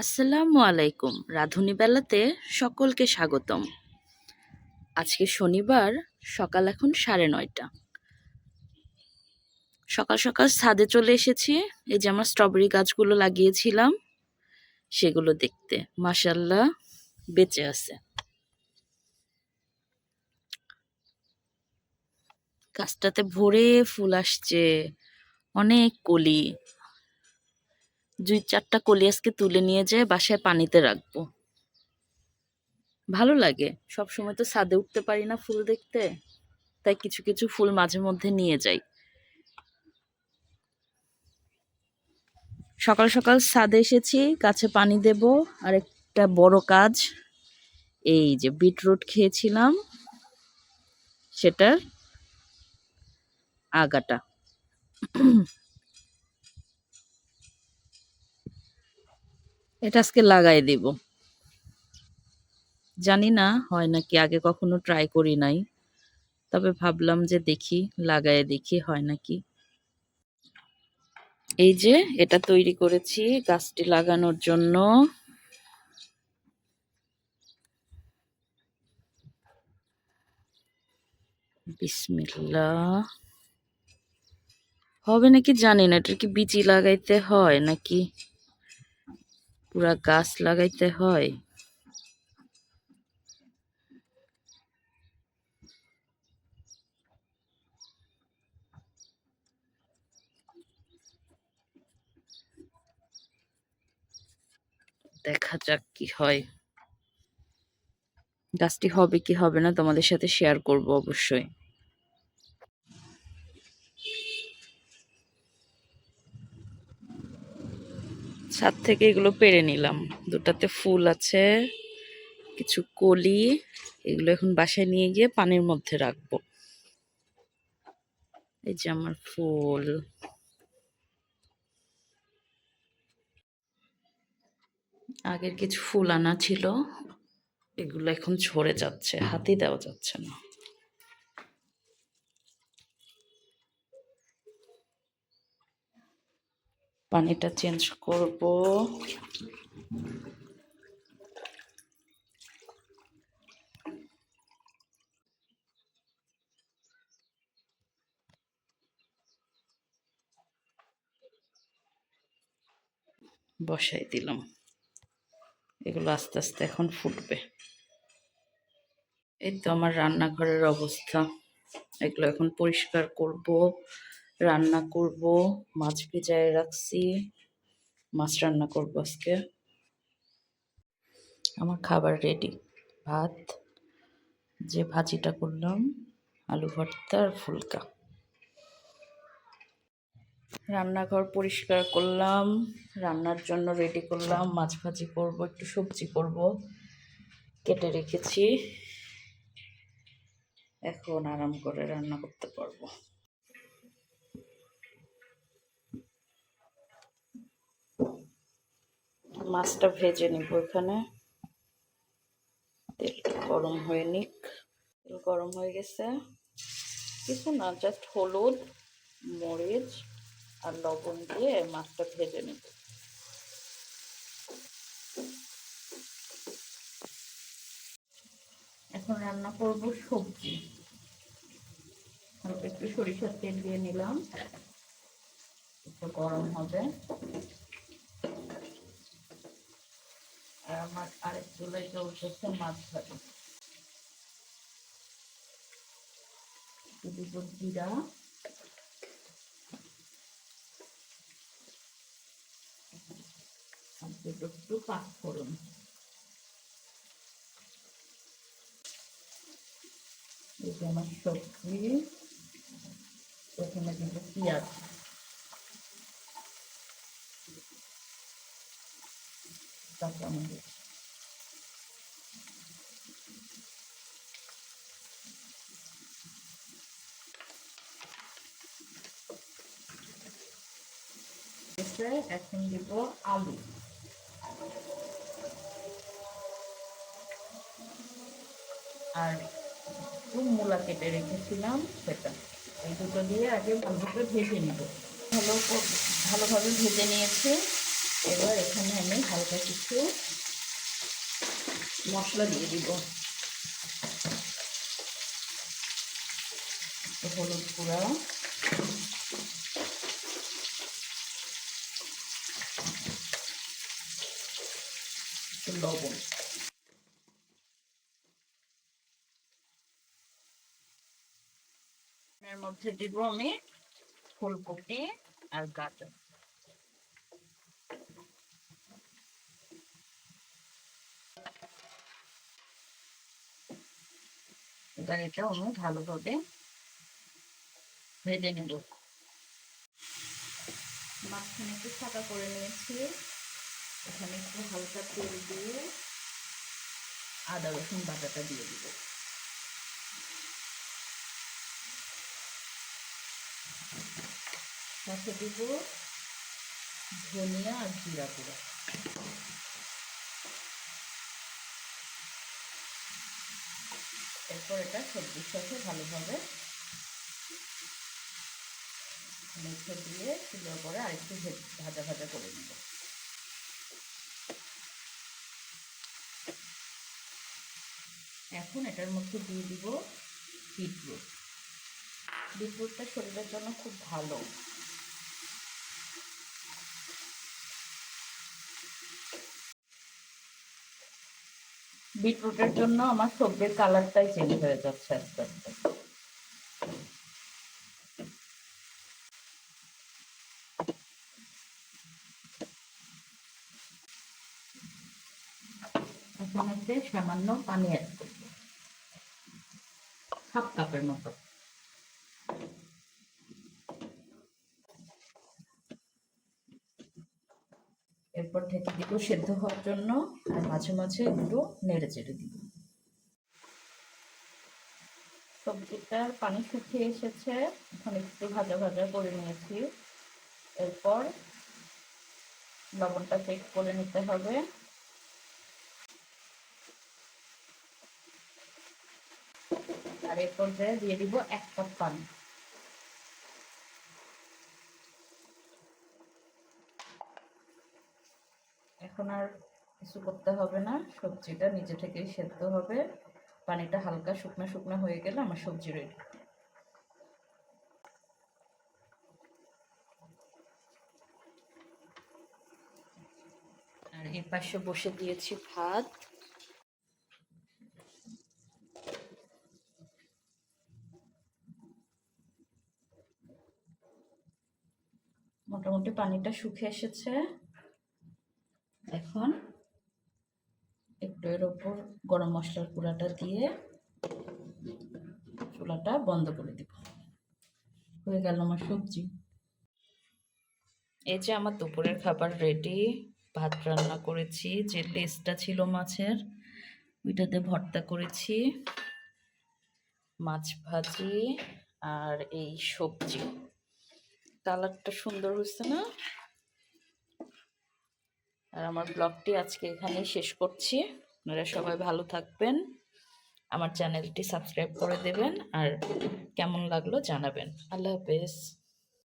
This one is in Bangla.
আসসালামু আলাইকুম। রাঁধুনি বেলাতে সকলকে স্বাগতম। আজকে শনিবার, সকাল এখন 9:30। সকাল সকাল ছাদে চলে এসেছি। এই যে আমার স্ট্রবেরি গাছগুলো লাগিয়েছিলাম সেগুলো দেখতে। মাশাআল্লাহ বেঁচে আছে। গাছটাতে ভরে ফুল আসছে, অনেক কলি। 2-4টা কলি আজকে তুলে নিয়ে যেয়ে বাসায় পানিতে রাখবো। ভালো লাগে, সব সময় তো ছাদে উঠতে পারি না ফুল দেখতে, তাই কিছু কিছু ফুল মাঝে মধ্যে নিয়ে যাই। সকাল সকাল ছাদে এসেছি, গাছে পানি দেব। আর একটা বড় কাজ, এই যে বিটরুট খেয়েছিলাম সেটার আগাটা এটা আজকে লাগাই দিব। জানি না হয় নাকি, আগে কখনো ট্রাই করি নাই, তবে ভাবলাম যে দেখি, লাগায় দেখি হয় নাকি। এই যে এটা তৈরি করেছি গাছটি লাগানোর জন্য। বিসমিল্লাহ। হবে নাকি জানি না, এটার কি বিচি লাগাইতে হয় নাকি পুরা গাছ লাগাইতে হয়। দেখা যাক কি হয়। গাছটি হবে কি হবে না তোমাদের সাথে শেয়ার করব অবশ্যই। ছাদ থেকে এগুলো পেড়ে নিলাম। দুটাতে ফুল আছে, কিছু কলি। এগুলো এখন বাসায় নিয়ে গিয়ে পানির মধ্যে রাখবো। এই যে আমার ফুল। আগের কিছু ফুল আনা ছিল, এগুলো এখন ঝরে যাচ্ছে, হাতই দেওয়া যাচ্ছে না। পানিটা চেঞ্জ করব। বসাই দিলাম। এগুলো আস্তে আস্তে এখন ফুটবে। এই তো আমার রান্নাঘরের অবস্থা। এগুলো এখন পরিষ্কার করব, রান্না করব। মাছ ভিজায় রাখছি, মাছ রান্না করব আজকে। আমার খাবার রেডি। ভাত, যে ভাজিটা করলাম, আলু ভর্তা আর ফুলকা। রান্নাঘর পরিষ্কার করলাম, রান্নার জন্য রেডি করলাম। মাছ ভাজি করব, একটু সবজি করব, কেটে রেখেছি। এখন আরাম করে রান্না করতে পারবো। মাছটা ভেজে নিব। এখানে তেলটা গরম হয়ে নিক। তেল গরম হয়ে গেছে। কিছু না, জাস্ট হলুদ, মরিচ আর লবণ দিয়ে মাছটা ভেজে নিব। এখন রান্না করব সবজি। হালকা একটু সরিষার তেল দিয়ে নিলাম, একটু গরম হবে। আর আমার আরেক চুলায় চলতেছে মাছ ভাজা। দিব জিরা, আর দেব একটু পাঁচফোড়ন। এই যে আমার সবজি। প্রথমে দিব পেঁয়াজ, কাঁচামরিচ। এখন দিব আলু আর একটু মূলা কেটে রেখেছিলাম সেটা। এই দুটো দিয়ে আগে ভালোভাবে ভেজে নিব। ভালোভাবে ভেজে নিয়েছি। এবার এখানে আমি হালকা কিছু মশলা দিয়ে দিব। হলুদ গুঁড়া, লবণ, এর মধ্যে দিব আমি ফুলকপি আর গাজর। এবার এটা আমি ভালোভাবে ভেজে নেব। মাঝখানে একটু ফাঁকা করে নিয়েছি, এখানে একটু হালকা তেল দিয়ে আদা রসুন বাটাটা দিয়ে দিব। সাথে দিব ধনিয়া আর জিরা গুঁড়া। এরপর এটা সবজির সাথে ভালোভাবে মেখে দিয়ে সুন্দর করে আরেকটু ভাজা ভাজা করে নেব। এখন এটার মধ্যে দিয়ে দিব বিটরুট। বিটরুটটা শরীরের জন্য খুব ভালো। বিটরুটের জন্য আমার সবজির কালারটাই চেঞ্জ হয়ে যাচ্ছে আস্তে আস্তে। এখানে সামান্য পানি অ্যাড করব, হাফ কাপের মতো। এরপর ঢেকে দিব সেদ্ধ হওয়ার জন্য, আর মাঝে মাঝে একটু নেড়ে চেড়ে দিব। সবজিটার পানি শুকিয়ে এসেছে, এখন একটু ভাজা ভাজা করে নিয়েছি। এরপর লবণটা চেক করে নিতে হবে। আর এর পর্যায়ে দিয়ে দিব 1 কাপ পানি। এখন আর কিছু করতে হবে না, সবজিটা নিজে থেকেই সেদ্ধ হবে। পানিটা হালকা শুকনো শুকনো হয়ে গেলে আমার সবজি রেডি। আর এই পাশে বসে দিয়েছি ভাত। মোটামুটি পানিটা শুকিয়ে এসেছে। এখন একটু এর ওপর গরম মশলার গুঁড়াটা দিয়ে চুলাটা বন্ধ করে দিব। হয়ে গেল আমার সবজি। এই যে আমার দুপুরের খাবার রেডি। ভাত রান্না করেছি, যে লেজটা ছিল মাছের ওইটাতে ভর্তা করেছি, মাছ ভাজি আর এই সবজি। কালারটা সুন্দর হয়েছে না? আর আমার ব্লগটি আজকে এখানেই শেষ করছি। আপনারা সবাই ভালো থাকবেন, আমার চ্যানেলটি সাবস্ক্রাইব করে দেবেন, আর কেমন লাগলো জানাবেন। আল্লাহ হাফেজ।